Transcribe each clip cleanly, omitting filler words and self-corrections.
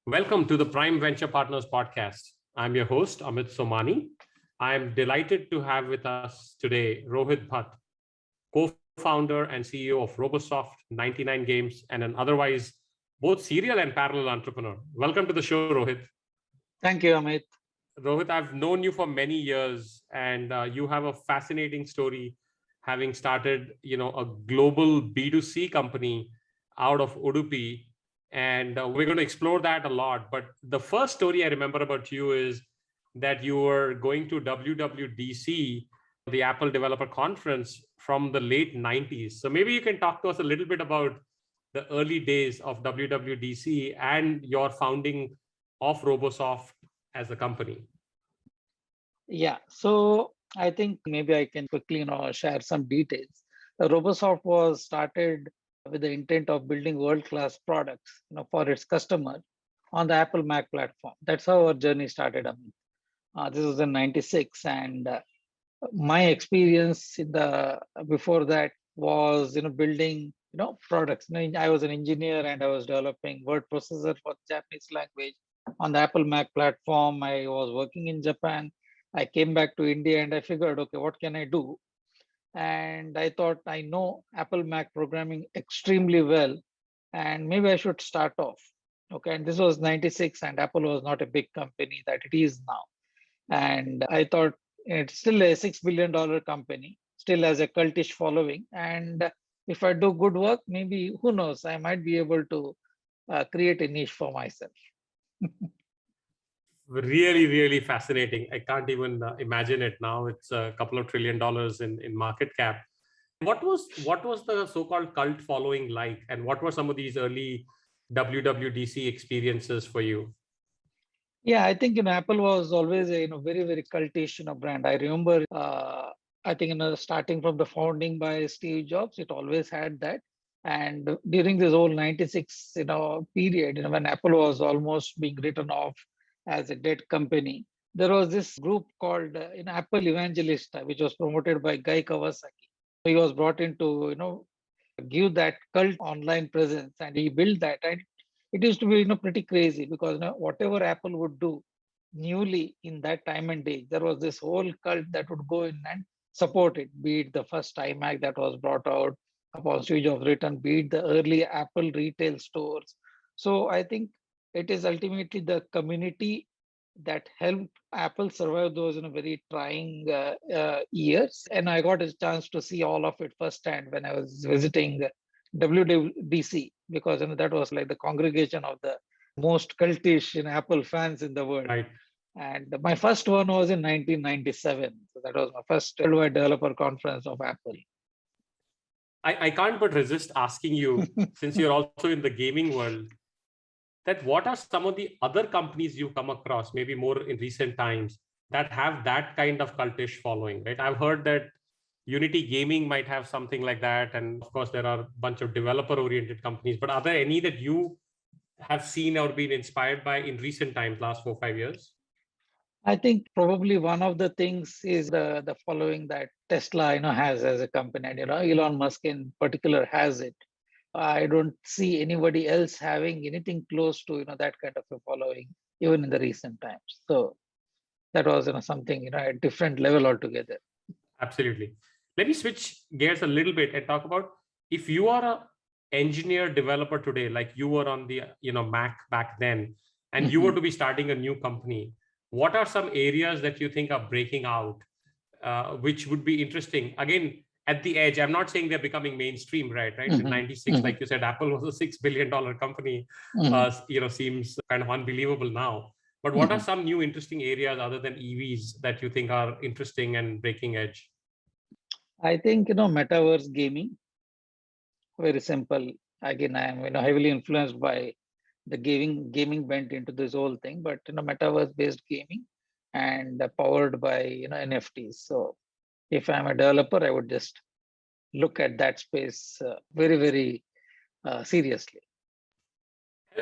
Welcome to the Prime Venture Partners podcast. I'm your host, Amit Somani. I'm delighted to have with us today Rohith Bhat, co-founder and CEO of Robosoft, 99 Games, and an otherwise both serial and parallel entrepreneur. Welcome to the show, Rohith. Thank you, Amit. Rohith, I've known you for many years, and you have a fascinating story, having started, a global B2C company out of Udupi. And we're going to explore that a lot. But the first story I remember about you is that you were going to WWDC, the Apple Developer Conference, from the late 90s. So maybe you can talk to us a little bit about the early days of WWDC and your founding of Robosoft as a company. Yeah, so I think maybe I can quickly share some details. Robosoft was started with the intent of building world-class products for its customer on the Apple Mac platform. That's how our journey started. This was in 96, and my experience in the before that was building products. I was an engineer and I was developing word processor for Japanese language on the Apple Mac platform. I was working in Japan. I came back to India and I figured, okay, what can I do? And I thought, I know Apple Mac programming extremely well, and maybe I should start off. Okay, and this was 96, and Apple was not a big company that it is now. And I thought it's still a $6 billion company, still has a cultish following. And if I do good work, maybe, who knows, I might be able to create a niche for myself. Really fascinating. I can't even imagine it now. It's a couple of $1 trillion in market cap. What was the so-called cult following like, and what were some of these early WWDC experiences for you? Yeah, I think Apple was always a very cultish brand. I remember I think starting from the founding by Steve Jobs, it always had that. And during this whole 96 period, when Apple was almost being written off as a dead company, there was this group called Apple Evangelista, which was promoted by Guy Kawasaki. He was brought in to give that cult online presence, and he built that. And it used to be pretty crazy because whatever Apple would do newly in that time and age, there was this whole cult that would go in and support it, be it the first iMac that was brought out upon Steve Jobs' return, be it the early Apple retail stores. So I think it is ultimately the community that helped Apple survive those very trying years. And I got a chance to see all of it firsthand when I was visiting WWDC, because that was like the congregation of the most cultish Apple fans in the world. Right. And my first one was in 1997. So that was my first worldwide developer conference of Apple. I can't but resist asking you, since you're also in the gaming world, that what are some of the other companies you've come across, maybe more in recent times, that have that kind of cultish following, right? I've heard that Unity Gaming might have something like that. And of course, there are a bunch of developer-oriented companies. But are there any that you have seen or been inspired by in recent times, last 4-5 years? I think probably one of the things is the following that Tesla has as a company. And Elon Musk in particular has it. I don't see anybody else having anything close to that kind of a following, even in the recent times. So that was something a different level altogether. Absolutely. Let me switch gears a little bit and talk about, if you are a engineer developer today, like you were on the Mac back then, and you were to be starting a new company, what are some areas that you think are breaking out, which would be interesting? Again, at the edge, I'm not saying they're becoming mainstream, right? In 96, like you said, Apple was a $6 billion company. Seems kind of unbelievable now. But what are some new interesting areas other than EVs that you think are interesting and breaking edge? I think Metaverse gaming. Very simple. Again, I am heavily influenced by the gaming bent into this whole thing, but Metaverse based gaming and powered by NFTs. So if I'm a developer, I would just look at that space very seriously.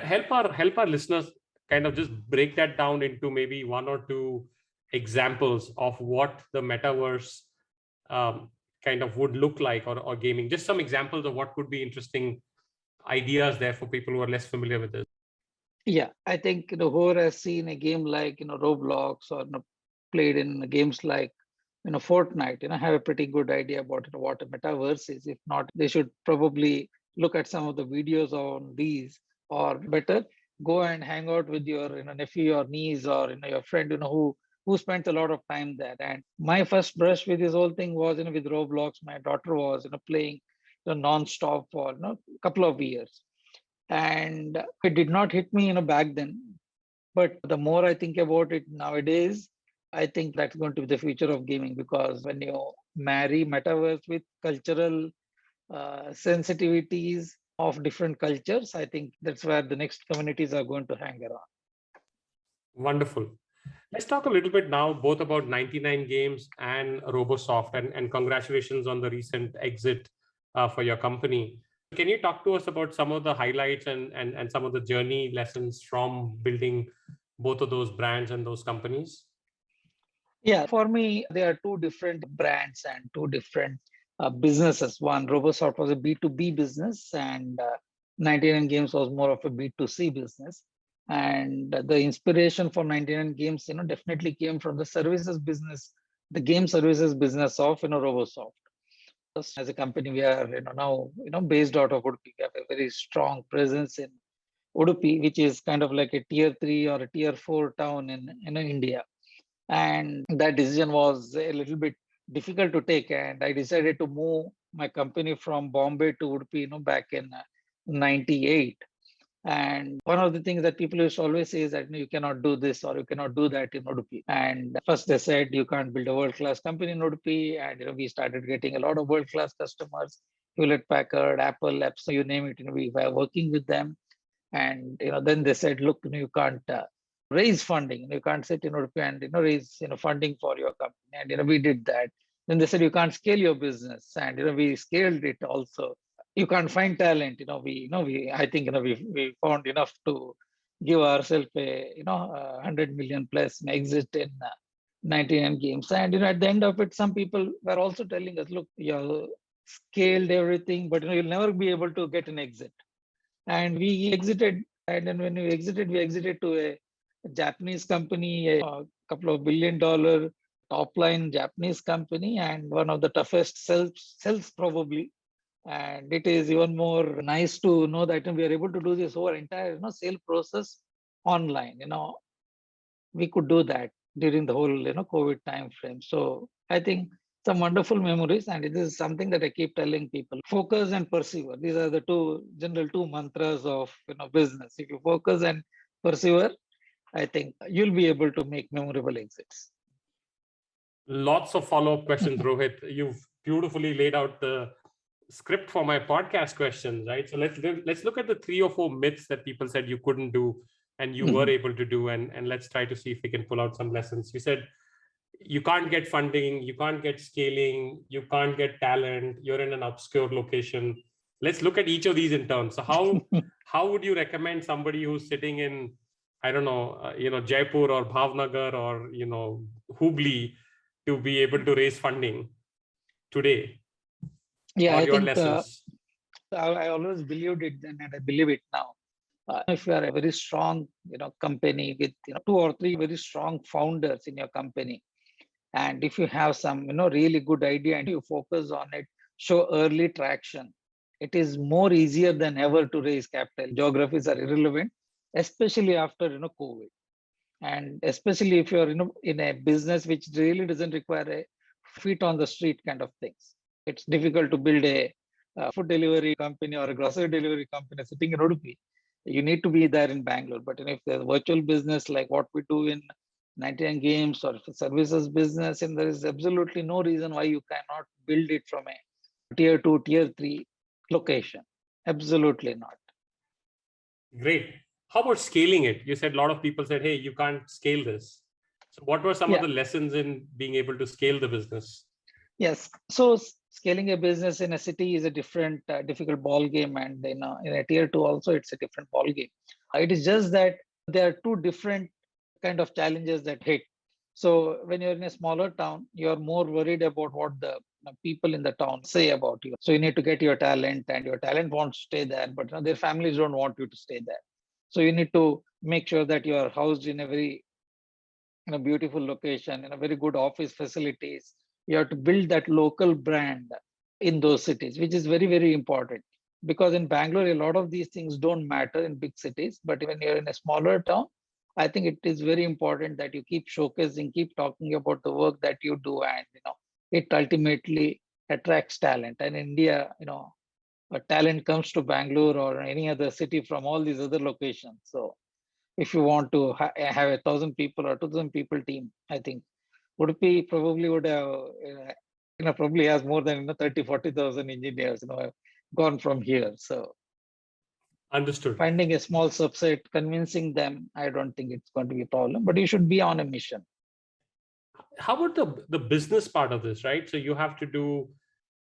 Help our listeners kind of just break that down into maybe one or two examples of what the metaverse kind of would look like, or gaming. Just some examples of what could be interesting ideas there for people who are less familiar with this. Yeah, I think whoever has seen a game like Roblox or played in games like Fortnite, have a pretty good idea about what a metaverse is. If not, they should probably look at some of the videos on these, or better, go and hang out with your nephew or niece or your friend who spent a lot of time there. And my first brush with this whole thing was with Roblox. My daughter was playing non-stop for a couple of years, and it did not hit me back then. But the more I think about it nowadays, I think that's going to be the future of gaming, because when you marry metaverse with cultural sensitivities of different cultures, I think that's where the next communities are going to hang around. Wonderful. Let's talk a little bit now both about 99 Games and Robosoft, and congratulations on the recent exit for your company. Can you talk to us about some of the highlights and some of the journey lessons from building both of those brands and those companies? Yeah, for me, there are two different brands and two different businesses. One, Robosoft was a B2B business, and 99 Games was more of a B2C business. And the inspiration for 99 Games, definitely came from the services business, the game services business of Robosoft. As a company, we are now based out of Udupi. We have a very strong presence in Udupi, which is kind of like a tier 3 or a tier 4 town in India. And that decision was a little bit difficult to take, and I decided to move my company from Bombay to Udupi back in 98. And one of the things that people used to always say is that you cannot do this or you cannot do that in Udupi. And first they said you can't build a world-class company in Udupi, and we started getting a lot of world-class customers, Hewlett Packard, Apple, Epson, you name it. We were working with them. And then they said, look, you can't raise funding. You can't sit in Udupi and raise funding for your company. And we did that. Then they said you can't scale your business, and we scaled it also. You can't find talent. We I think we found enough to give ourselves a 100 million plus exit in 99 games. And at the end of it, some people were also telling us, look, you scaled everything, but you'll never be able to get an exit. And we exited. And then when we exited to a Japanese company, a couple of $1 billion top line Japanese company, and one of the toughest sells probably. And it is even more nice to know that we are able to do this whole entire sale process online. We could do that during the whole COVID time frame. So I think some wonderful memories, and it is something that I keep telling people: focus and persevere. These are the two mantras of business. If you focus and persevere, I think you'll be able to make memorable exits. Lots of follow-up questions, Rohith. You've beautifully laid out the script for my podcast questions, right? So let's look at the 3 or 4 myths that people said you couldn't do and you were able to do, and let's try to see if we can pull out some lessons. You said you can't get funding, you can't get scaling, you can't get talent, you're in an obscure location. Let's look at each of these in turn. So how would you recommend somebody who's sitting in, I don't know, Jaipur or Bhavnagar or Hubli to be able to raise funding today? Yeah, I your think lessons? I always believed it then, and I believe it now. If you are a very strong company with 2 or 3 very strong founders in your company, and if you have some really good idea and you focus on it, show early traction, it is more easier than ever to raise capital. Geographies are irrelevant, especially after COVID. And especially if you're in a business which really doesn't require a feet on the street kind of things. It's difficult to build a food delivery company or a grocery delivery company sitting in Udupi. You need to be there in Bangalore. But if there's a virtual business like what we do in 99 Games or services business, and there is absolutely no reason why you cannot build it from a tier 2, tier 3 location. Absolutely not. Great. How about scaling it? You said a lot of people said, hey, you can't scale this. So what were some of the lessons in being able to scale the business? Yes. So scaling a business in a city is a different, difficult ball game, and in a tier 2 also it's a different ball game. It is just that there are two different kind of challenges that hit. So when you're in a smaller town, you're more worried about what the people in the town say about you. So you need to get your talent, and your talent wants to stay there, but their families don't want you to stay there. So you need to make sure that you are housed in a very beautiful location, in a very good office facilities. You have to build that local brand in those cities, which is very, very important. Because in Bangalore, a lot of these things don't matter in big cities, but when you're in a smaller town, I think it is very important that you keep showcasing, keep talking about the work that you do, and it ultimately attracts talent. And India, a talent comes to Bangalore or any other city from all these other locations. So if you want to have 1,000 people or 2,000 people team, I think Udupi probably would have, probably has more than 30, 40,000 engineers, gone from here. So Understood. finding a small subset, convincing them, I don't think it's going to be a problem, but you should be on a mission. How about the business part of this, right? So you have to do,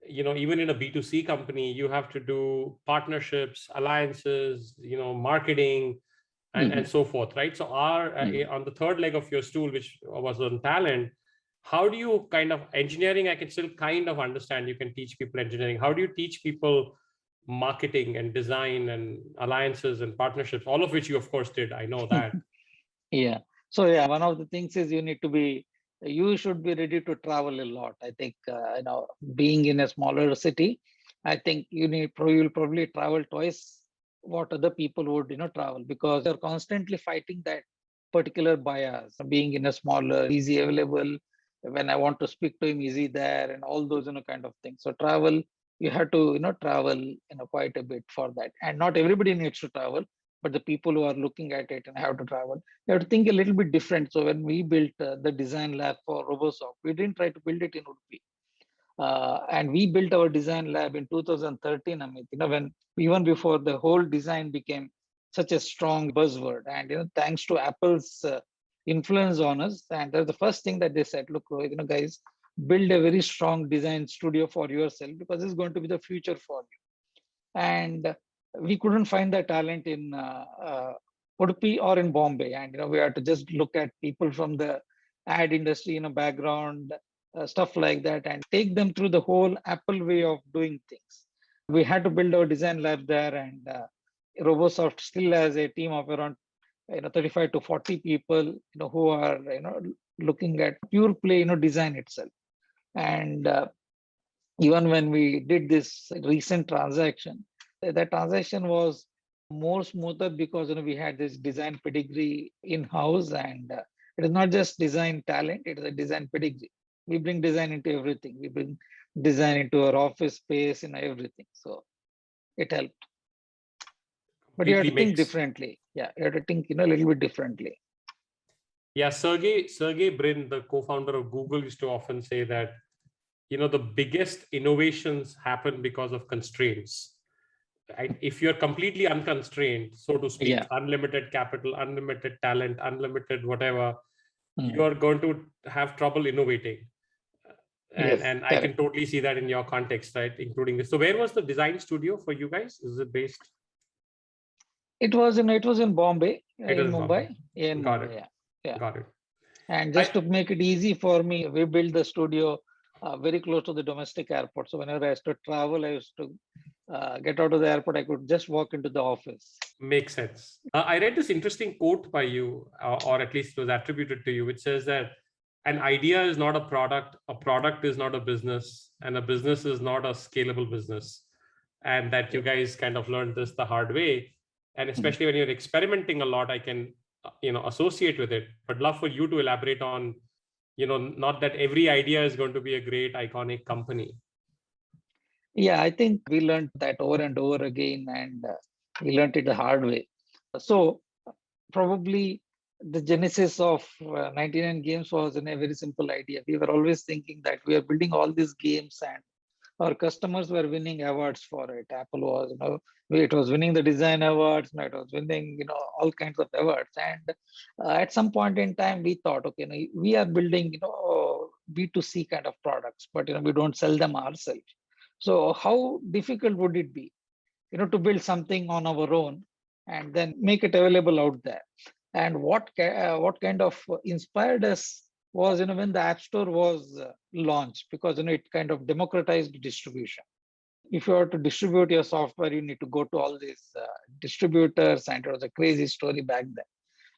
even in a B2C company, you have to do partnerships, alliances, marketing, and so forth, right? So on the third leg of your stool, which was on talent, how do you kind of engineering? I can still kind of understand you can teach people engineering. How do you teach people marketing and design and alliances and partnerships, all of which you of course did, I know that. Yeah. So yeah, one of the things is you should be ready to travel a lot. I think being in a smaller city, I think you'll probably travel twice what other people would travel, because you're constantly fighting that particular bias. Being in a smaller, easy available, when I want to speak to him, easy there, and all those kind of things. So travel, you have to travel quite a bit for that, and not everybody needs to travel, but the people who are looking at it and have to travel, you have to think a little bit different. So when we built the design lab for Robosoft, we didn't try to build it in Udupi. And we built our design lab in 2013, Amit, when even before the whole design became such a strong buzzword. And thanks to Apple's influence on us, and that's the first thing that they said, look, Rohith, guys, build a very strong design studio for yourself, because it's going to be the future for you. And we couldn't find the talent in Udupi or in Bombay, and we had to just look at people from the ad industry, background, stuff like that, and take them through the whole Apple way of doing things. We had to build our design lab there, and Robosoft still has a team of around 35 to 40 people, who are looking at pure play design itself. And even when we did this recent transaction, that transaction was more smoother because we had this design pedigree in-house, and it is not just design talent, it is a design pedigree. We bring design into everything. We bring design into our office space and everything. So it helped. But you have to think differently. Yeah, you have to think a little bit differently. Yeah, Sergey Brin, the co-founder of Google, used to often say that the biggest innovations happen because of constraints. Right? If you're completely unconstrained, so to speak, unlimited capital, unlimited talent, unlimited whatever, you're going to have trouble innovating. And I can totally see that in your context, right? Including this. So where was the design studio for you guys? Is it based? It was in Bombay, in Mumbai. Got it. Yeah. Got it. And just to make it easy for me, we built the studio very close to the domestic airport. So whenever I used to travel, I used to get out of the airport, I could just walk into the office. Makes sense. I read this interesting quote by you, or at least it was attributed to you, which says that an idea is not a product is not a business, and a business is not a scalable business. And that you guys kind of learned this the hard way. And especially when you're experimenting a lot, I can, associate with it, but love for you to elaborate on, not that every idea is going to be a great iconic company. Yeah, I think we learned that over and over again, and we learned it the hard way. So probably the genesis of 99 Games was in a very simple idea. We were always thinking that we are building all these games and our customers were winning awards for it. Apple was, it was winning the design awards, it was winning, all kinds of awards. And at some point in time, we thought, okay, we are building, B2C kind of products, but we don't sell them ourselves. So how difficult would it be, to build something on our own and then make it available out there? And what kind of inspired us was, when the App Store was launched, because it kind of democratized distribution. If you are to distribute your software, you need to go to all these distributors, and it was a crazy story back then.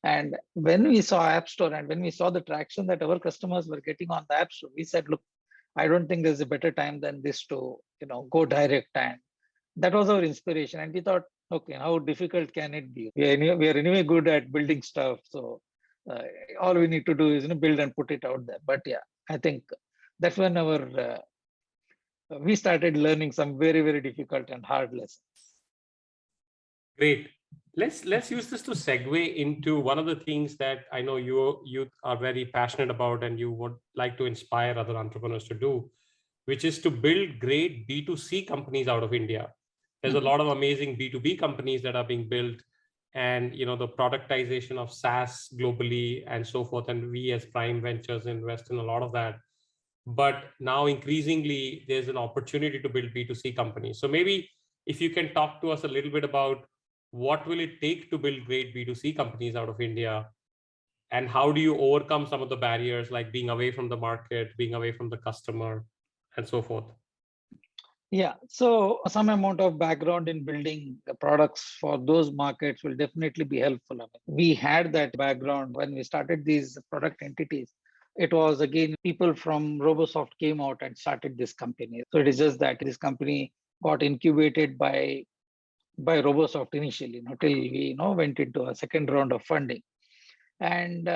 And when we saw App Store and when we saw the traction that our customers were getting on the App Store, we said, look, I don't think there's a better time than this to, go direct. And that was our inspiration. And we thought, okay, how difficult can it be? We are anyway good at building stuff. So uh, all we need to do is build and put it out there. But yeah, I think that's when we started learning some very, very difficult and hard lessons. Great. Let's use this to segue into one of the things that I know you are very passionate about and you would like to inspire other entrepreneurs to do, which is to build great B2C companies out of India. There's a lot of amazing B2B companies that are being built, and the productization of SaaS globally and so forth. And we as Prime Ventures invest in a lot of that. But now increasingly there's an opportunity to build B2C companies. So maybe if you can talk to us a little bit about what will it take to build great B2C companies out of India, and how do you overcome some of the barriers like being away from the market, being away from the customer, and so forth? Yeah, so some amount of background in building the products for those markets will definitely be helpful. I mean, we had that background when we started these product entities. It was again people from Robosoft came out and started this company. So it is just that this company got incubated by Robosoft initially, till we went into a second round of funding, and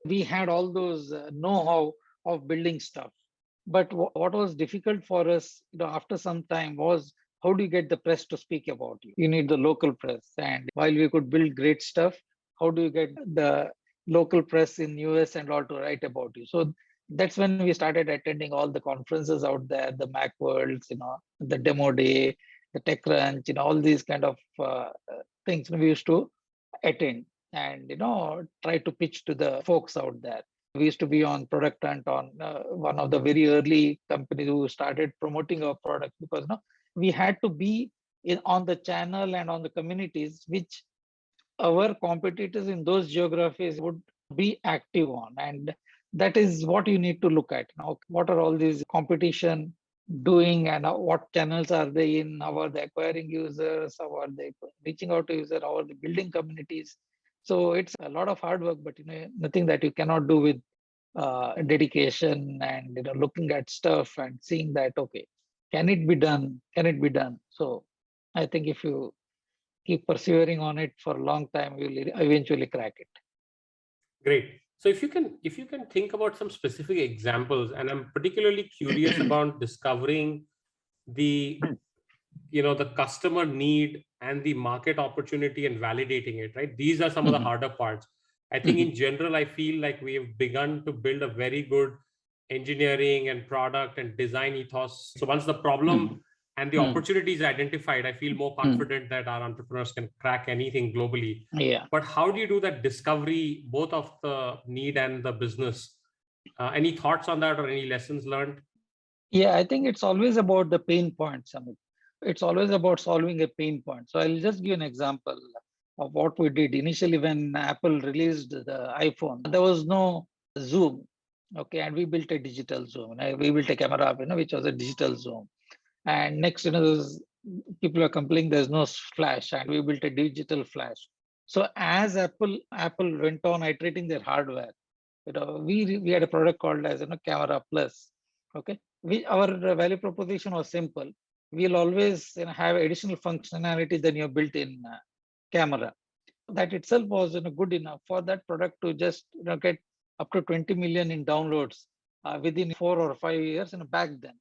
we had all those know-how of building stuff. But what was difficult for us, after some time was how do you get the press to speak about you? You need the local press, and while we could build great stuff, how do you get the local press in US and all to write about you? So that's when we started attending all the conferences out there, the Macworlds, the Demo Day, the TechCrunch, all these kind of things we used to attend and try to pitch to the folks out there. We used to be on Product Hunt, on one of the very early companies who started promoting our product, because we had to be on the channel and on the communities which our competitors in those geographies would be active on. And that is what you need to look at. What are all these competition doing, and what channels are they in? How are they acquiring users? How are they reaching out to users? How are they building communities? So it's a lot of hard work, but nothing that you cannot do with dedication and looking at stuff and seeing that, okay, can it be done? Can it be done? So I think if you keep persevering on it for a long time, you'll eventually crack it. Great. So if you can think about some specific examples, and I'm particularly curious about discovering the the customer need and the market opportunity and validating it, right? These are some of the harder parts. I think in general, I feel like we have begun to build a very good engineering and product and design ethos. So once the problem and the opportunity is identified, I feel more confident that our entrepreneurs can crack anything globally. Yeah. But how do you do that discovery, both of the need and the business? Any thoughts on that or any lessons learned? Yeah, I think it's always about the pain points, Amit. It's always about solving a pain point. So I'll just give an example of what we did initially when Apple released the iPhone. There was no zoom, okay, and we built a digital zoom. We built a camera, which was a digital zoom. And next, people are complaining there's no flash, and we built a digital flash. So as Apple went on iterating their hardware, we had a product called as Camera Plus. Okay, our value proposition was simple. We'll always have additional functionality than your built-in camera. That itself was good enough for that product to just get up to 20 million in downloads within 4 or 5 years back then.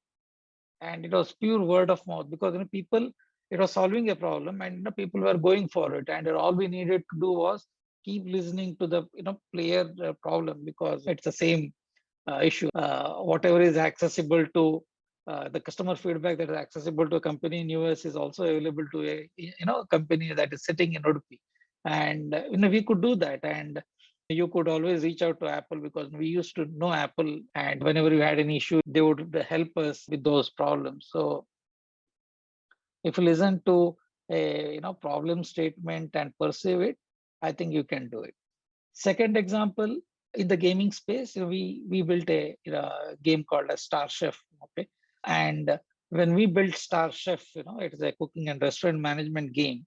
And it was pure word of mouth, because people, it was solving a problem, and people were going for it, and all we needed to do was keep listening to the player problem, because it's the same issue. Whatever is accessible to the customer feedback that is accessible to a company in US is also available to a company that is sitting in Udupi. And we could do that, and you could always reach out to Apple, because we used to know Apple, and whenever you had an issue, they would help us with those problems. So if you listen to a problem statement and perceive it, I think you can do it. Second example, in the gaming space, we built a game called a Star Chef. Okay, and when we built Star Chef, it is a cooking and restaurant management game.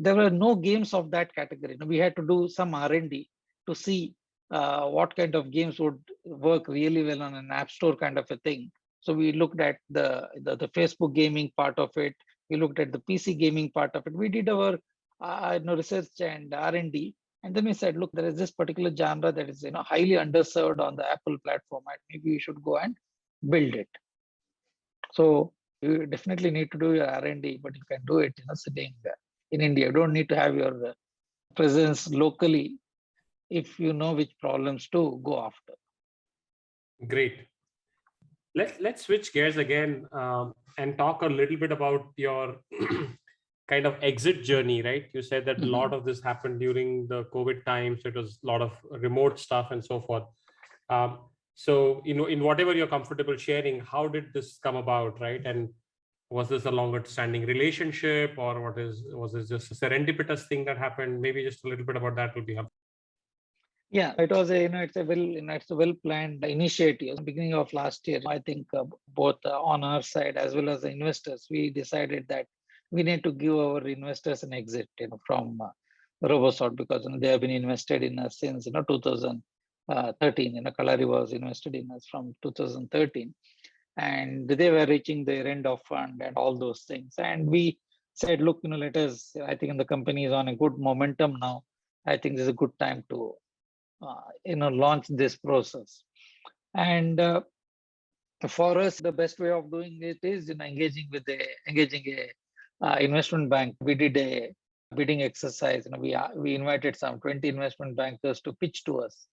there were no games of that category. We had to do some R&D to see what kind of games would work really well on an app store kind of a thing. So we looked at the Facebook gaming part of it. We looked at the PC gaming part of it. We did our research and R&D, and then we said, look, there is this particular genre that is highly underserved on the Apple platform, and maybe we should go and build it. So you definitely need to do your R&D, but you can do it sitting in India. You don't need to have your presence locally if you know which problems to go after. Great. Let's switch gears again and talk a little bit about your kind of exit journey, right? You said that a lot of this happened during the COVID times. So it was a lot of remote stuff and so forth. So, in whatever you're comfortable sharing, how did this come about, right? And was this a longer standing relationship, or was this just a serendipitous thing that happened? Maybe just a little bit about that would be helpful. Yeah, it was it's a well planned initiative. Beginning of last year, I think both on our side as well as the investors, we decided that we need to give our investors an exit, from Robosoft, because they have been invested in us since 2013. Kalari was invested in us from 2013, and they were reaching their end of fund and all those things. And we said, look, let us. I think the company is on a good momentum now. I think this is a good time to launch this process. And for us, the best way of doing it is engaging a investment bank. We did a bidding exercise. We invited some 20 investment bankers to pitch to us,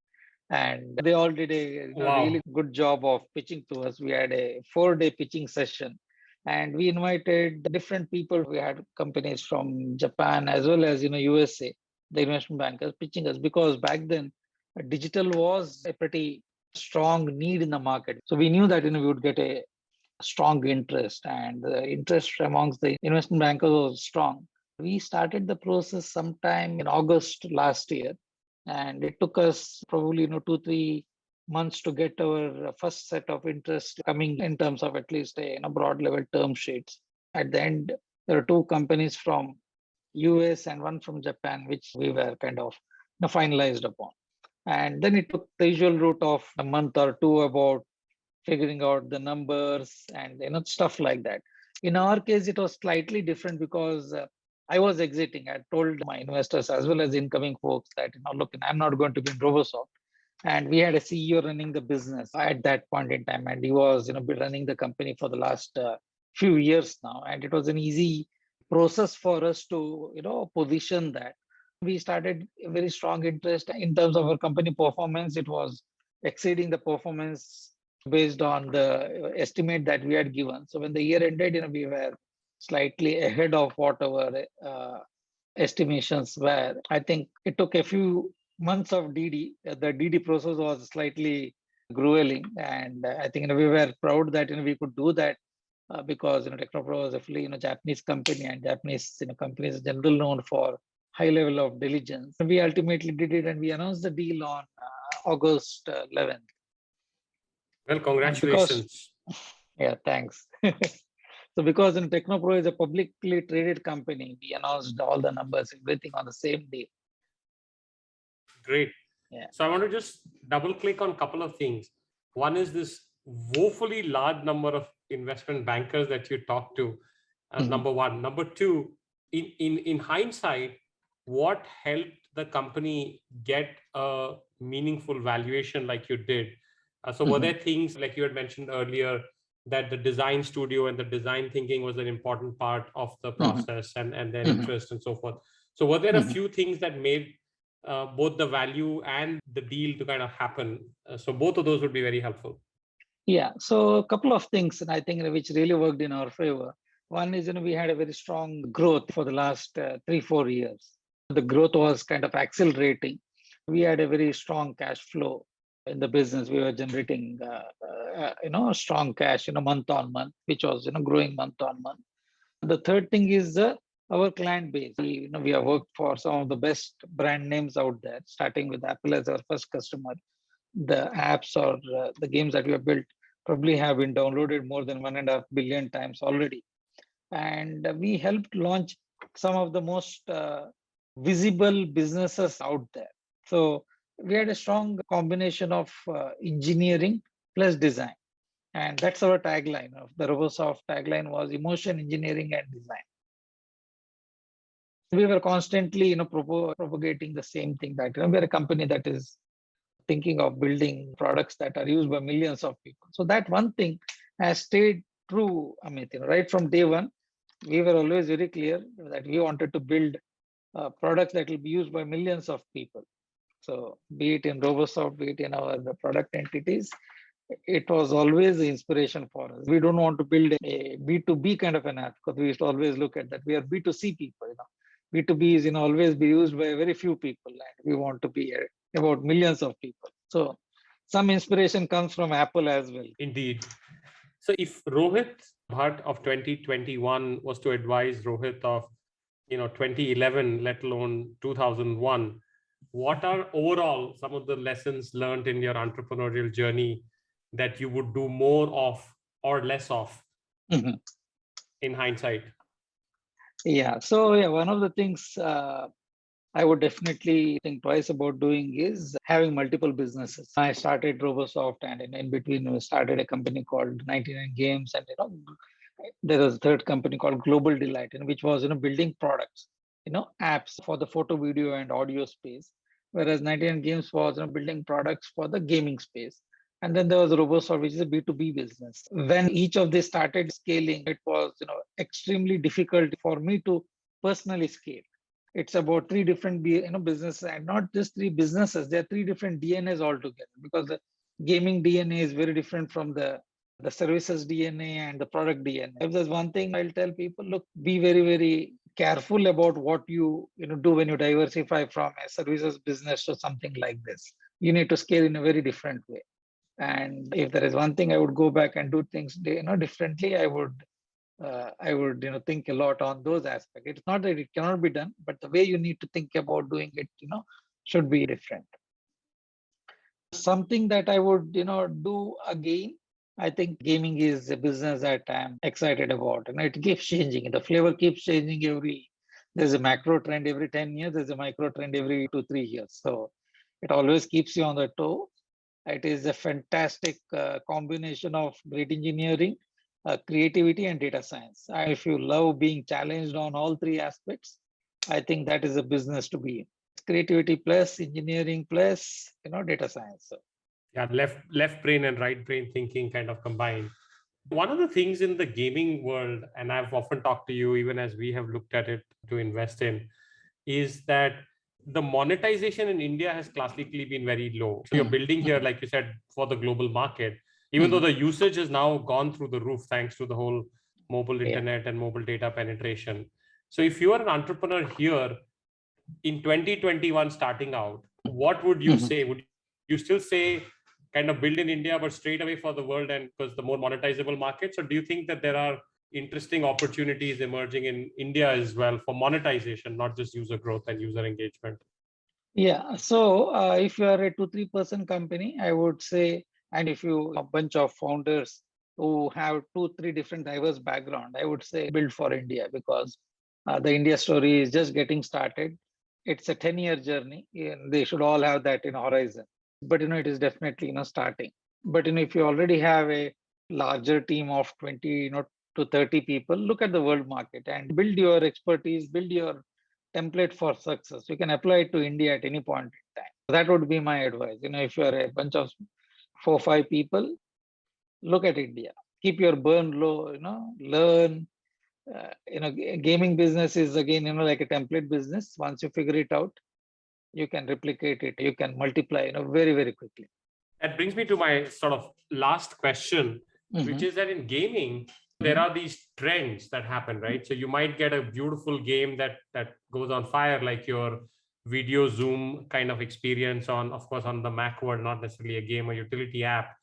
and they all did a really good job of pitching to us. We had a 4-day pitching session, and we invited different people. We had companies from Japan as well as USA, the investment bankers pitching us, because back then digital was a pretty strong need in the market. So we knew that we would get a strong interest, and the interest amongst the investment bankers was strong. We started the process sometime in August last year, and it took us probably 2-3 months to get our first set of interest coming in terms of at least a broad level term sheets. At the end, there are 2 companies from US and 1 from Japan, which we were kind of finalized upon. And then it took the usual route of a month or 2 about figuring out the numbers and stuff like that. In our case, it was slightly different because I was exiting. I told my investors as well as incoming folks that look, I'm not going to be in Robosoft. And we had a CEO running the business at that point in time, and he was been running the company for the last few years now. And it was an easy process for us to position that. We started a very strong interest in terms of our company performance. It was exceeding the performance based on the estimate that we had given. So when the year ended, we were slightly ahead of what our estimations were. I think it took a few months of DD. The DD process was slightly grueling, and I think we were proud that we could do that because TechnoPro was a fully Japanese company, and Japanese companies are generally known for high level of diligence. We ultimately did it, and we announced the deal on August 11th. Well, congratulations. Yeah, thanks. So because TechnoPro is a publicly traded company, we announced all the numbers, everything on the same day. Great. Yeah. So I want to just double click on a couple of things. One is this woefully large number of investment bankers that you talked to, number one. Number two, in hindsight, what helped the company get a meaningful valuation like you did? So were there things like you had mentioned earlier that the design studio and the design thinking was an important part of the process and their interest and so forth? So were there a few things that made both the value and the deal to kind of happen? So both of those would be very helpful. Yeah, so a couple of things, and I think which really worked in our favor. One is we had a very strong growth for the last 3-4 years. The growth was kind of accelerating. We had a very strong cash flow in the business. We were generating strong cash month on month, which was growing month on month. The third thing is our client base. We have worked for some of the best brand names out there, starting with Apple as our first customer. The apps or the games that we have built probably have been downloaded more than 1.5 billion times already. And we helped launch some of the most visible businesses out there. So we had a strong combination of engineering plus design. And that's our tagline of the Robosoft tagline was emotion, engineering, and design. We were constantly, propagating the same thing that we're a company that is thinking of building products that are used by millions of people. So that one thing has stayed true, Amit. Right from day one, we were always very clear that we wanted to build products that will be used by millions of people. So be it in Robosoft, be it in our product entities, it was always the inspiration for us. We don't want to build a B2B kind of an app because we used to always look at that. We are B2C people. B2B is always be used by very few people, and we want to be about millions of people. So some inspiration comes from Apple as well. Indeed. So if Rohith Bhat of 2021 was to advise Rohith of 2011, let alone 2001, what are overall some of the lessons learned in your entrepreneurial journey that you would do more of or less of in hindsight? Yeah. So one of the things I would definitely think twice about doing is having multiple businesses. I started Robosoft, and in between we started a company called 99 Games, and there was a third company called Global Delight, which was building products, apps for the photo, video, and audio space. Whereas 99 Games was building products for the gaming space. And then there was Robosoft, which is a B2B business. When each of these started scaling, it was extremely difficult for me to personally scale. It's about three different businesses, and not just three businesses. There are three different DNAs altogether, because the gaming DNA is very different from the services DNA and the product DNA. If there's one thing I'll tell people, look, be very, very careful about what you do when you diversify from a services business to something like this. You need to scale in a very different way. And if there is one thing I would go back and do things differently, I would think a lot on those aspects. It's not that it cannot be done, but the way you need to think about doing it should be different. Something that I would do again, I think gaming is a business that I'm excited about, and it keeps changing. The flavor keeps changing there's a macro trend every 10 years, there's a micro trend every 2-3 years. So it always keeps you on the toe. It is a fantastic combination of great engineering, creativity, and data science. And if you love being challenged on all three aspects, I think that is a business to be in. Creativity plus engineering plus data science. So. Yeah, left brain and right brain thinking kind of combined. One of the things in the gaming world, and I've often talked to you even as we have looked at it to invest in, is that the monetization in India has classically been very low. So you're building here, like you said, for the global market, even though the usage has now gone through the roof thanks to the whole mobile internet and mobile data penetration. So if you are an entrepreneur here in 2021 starting out, what would you say? Would you still say kind of build in India, but straight away for the world, and because the more monetizable markets? Or do you think that there are interesting opportunities emerging in India as well for monetization, not just user growth and user engagement? Yeah. So if you are a 2-3% company, I would say, and if you a bunch of founders who have 2-3 different diverse background, I would say build for India, because the India story is just getting started. It's a 10-year journey, and they should all have that in horizon. But it is definitely starting. But if you already have a larger team of 20 to 30 people, look at the world market and build your expertise, build your template for success. You can apply it to India at any point in time. That would be my advice. If you are a bunch of 4-5 people, look at India. Keep your burn low. Learn. Gaming business is again like a template business. Once you figure it out, you can replicate it. You can multiply very, very quickly. That brings me to my sort of last question, which is that in gaming, there are these trends that happen, right? So you might get a beautiful game that goes on fire, like your video Zoom kind of experience on, of course, on the Mac world, not necessarily a game or utility app.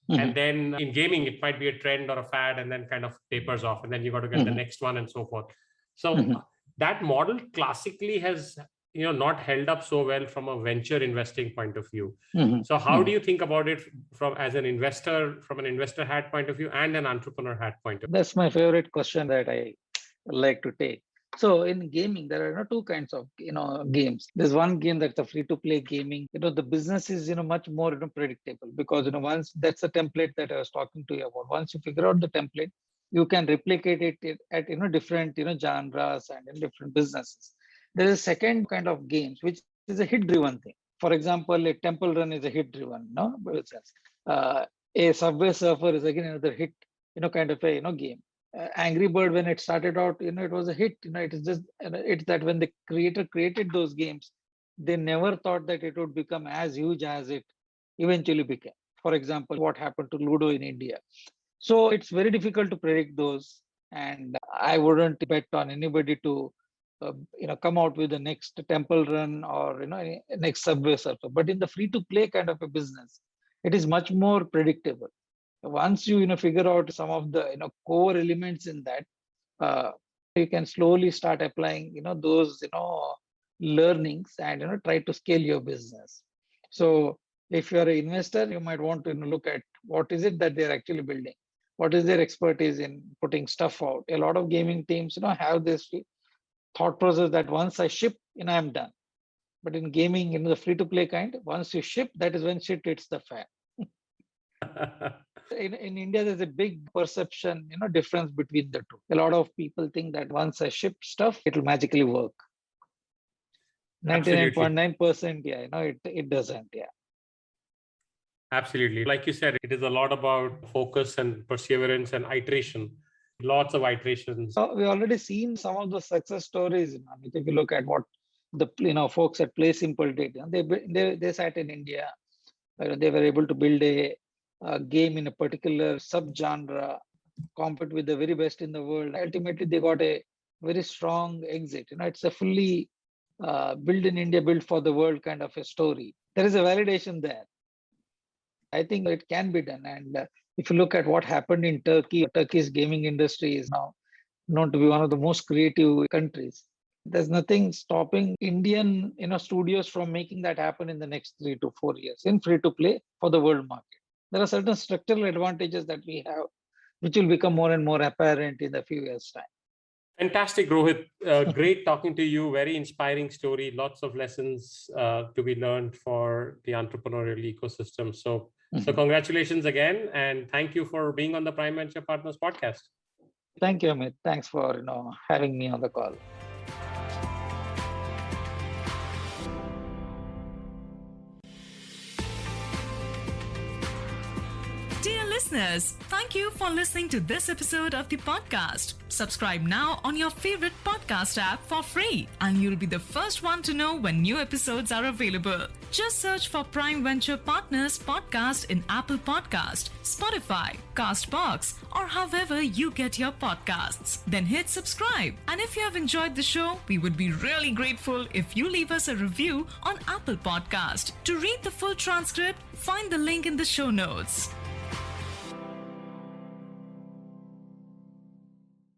And then in gaming, it might be a trend or a fad, and then kind of tapers off, and then you got to get the next one and so forth. So that model classically has not held up so well from a venture investing point of view. So how do you think about it from an investor hat point of view and an entrepreneur hat point of view? That's my favorite question that I like to take. So in gaming, there are two kinds of games. There's one game that's a free-to-play gaming. The business is much more predictable, because once that's a template that I was talking to you about. Once you figure out the template, you can replicate it at different genres and in different businesses. There is a second kind of games which is a hit-driven thing. For example, a temple run is a hit-driven, no, a Subway Surfer is again another hit, kind of a game. Angry Bird, when it started out, it was a hit. It is just, it's that when the creator created those games, they never thought that it would become as huge as it eventually became. For example, what happened to Ludo in India. So it's very difficult to predict those, and I wouldn't bet on anybody to come out with the next temple run or next Subway Surfer. But in the free to play kind of a business, it is much more predictable. Once you figure out some of the core elements in that, you can slowly start applying those learnings and try to scale your business. So if you're an investor, you might want to look at what is it that they're actually building, what is their expertise in putting stuff out. A lot of gaming teams have this thought process that once I ship, I'm done. But in gaming, the free to play kind, once you ship, that is when shit hits the fan. In India, there's a big perception, difference between the two. A lot of people think that once I ship stuff, it will magically work. 99.9%, yeah, it doesn't, yeah. Absolutely. Like you said, it is a lot about focus and perseverance and iteration. Lots of iterations. So we already seen some of the success stories. If you look at what the folks at Play Simple did, they sat in India. They were able to build a game in a particular subgenre, compete with the very best in the world. Ultimately, they got a very strong exit. It's a fully built in India, built for the world kind of a story. There is a validation there. I think it can be done. And if you look at what happened in Turkey, Turkey's gaming industry is now known to be one of the most creative countries. There's nothing stopping Indian studios from making that happen in the next 3 to 4 years in free to play for the world market. There are certain structural advantages that we have, which will become more and more apparent in a few years' time. Fantastic, Rohith. Great talking to you. Very inspiring story. Lots of lessons to be learned for the entrepreneurial ecosystem. So congratulations again, and thank you for being on the Prime Venture Partners podcast. Thank you, Amit. Thanks for having me on the call. Dear listeners, thank you for listening to this episode of the podcast. Subscribe now on your favorite podcast app for free, and you'll be the first one to know when new episodes are available. Just search for Prime Venture Partners podcast in Apple Podcast, Spotify, Castbox, or however you get your podcasts. Then hit subscribe. And if you have enjoyed the show, we would be really grateful if you leave us a review on Apple Podcast. To read the full transcript, find the link in the show notes.